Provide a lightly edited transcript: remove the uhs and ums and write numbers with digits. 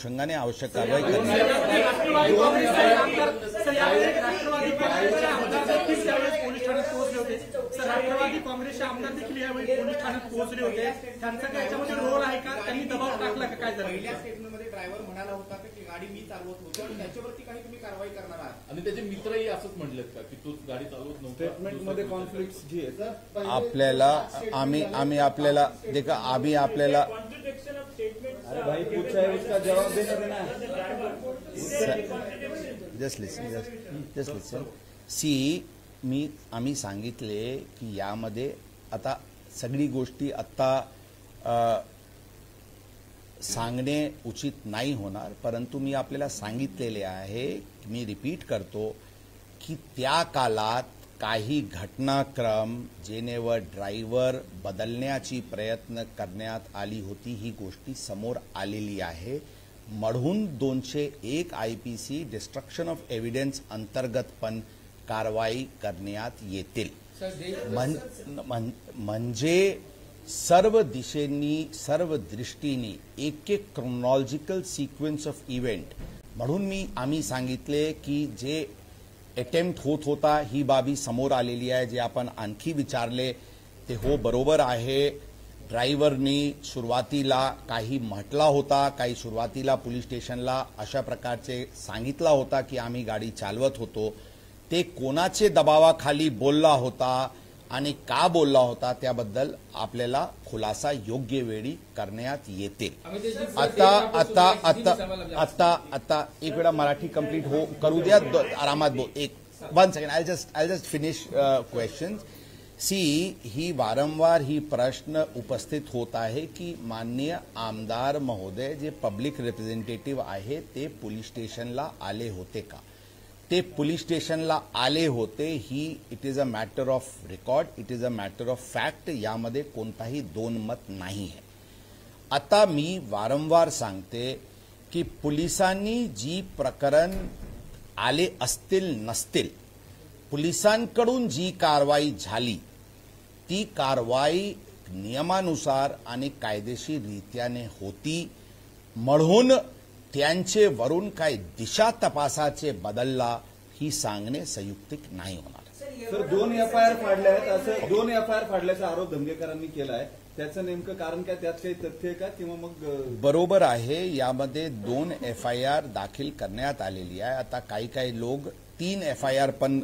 अनुषंगाने आवश्यक कारवाई करण्यात राष्ट्रवादी काँग्रेसचे आमदार देखील यावेळी पोलीस ठाण्यात पोहोचले होते. त्यांचा काय याच्यामध्ये रोल आहे का? त्यांनी दबाव टाकला का? काय झालं? पहिल्या स्टेटमेंटमध्ये ड्रायव्हर म्हणाला होता की गाडी मी चालवत होतो आणि त्याच्यावरती काही तुम्ही कारवाई करणार आहात आणि त्याचे मित्रही असंच म्हटलेत का की तूच गाडी चालवत नव्हता. स्टेटमेंटमध्ये कॉन्फ्लिक्ट जी आहे आपल्याला आम्ही आपल्याला देखा आम्ही आपल्याला अरे भाई पूछा है उसका जवाब देना जस्ट लिसन आम्ही सांगितले की यामध्ये आता सगळी गोष्टी आता सांगणे उचित नाही होणार, परंतु मी आपल्याला सांगितलेले आहे, मी रिपीट करतो की त्या काळात काही घटनाक्रम जेनेवर ड्रायव्हर बदलण्याची प्रयत्न करण्यात आली होती, ही गोष्टी समोर आलेली आहे. म्हणून 201 IPC डिस्ट्रक्शन ऑफ एव्हिडन्स अंतर्गत पण कारवाई करण्यात येतील. म्हणजे सर्व दिशेंनी सर्व दृष्टीने एक क्रोनॉलॉजिकल सिक्वेन्स ऑफ इव्हेंट. म्हणून आम्ही सांगितले की जे अटेम्प्ट होत होता ही बाबी समोर आलेली आहे. जे आपण आणखी विचारले ते हो बरोबर आहे. ड्रायव्हरनी सुरुवातीला काही म्हटला होता, काही सुरुवातीला पोलीस स्टेशनला अशा प्रकारचे सांगितला होता की आम्ही गाडी चालवत होतो. ते कोणाचे दबावाखाली बोलला होता आणि का बोलला होता त्याबद्दल आपल्याला खुलासा योग्य वेळी करण्यात येते. आता एक वेळा मराठी कंप्लीट करू द्या, आरामात बोल. One second, I just finish question. ही वारंवार ही प्रश्न उपस्थित होत आहे की माननीय आमदार महोदय जे पब्लिक रिप्रेझेंटेटिव्ह आहे ते पोलीस स्टेशनला आले होते का? ते पोलीस स्टेशनला आले होते. It is a matter of record, it is a matter of fact. यामध्ये कोणताही दोन मत नाही आहे. आता मी वारंवार सांगते की पोलिसांनी जी प्रकरण आले असतील नसतील, पोलिसांकडून जी कारवाई झाली ती कारवाई नियमानुसार आणि कायदेशीररित्याने होती. म्हणून त्यांचे वरून काय दिशा तपासाचे बदलला ही सांगणे संयुक्तिक नाही होणार. सर 2 FIR फाडले आहेत, असं 2 FIR फाडल्याचा आरोप धंगेकरांनी केला आहे. त्याचं नेमकं कारण काय? त्यात काही तथ्य आहे का? किंवा मग बरोबर आहे, यामध्ये 2 FIR दाखल करण्यात आलेली आहे. आता काही लोक 3 FIR पण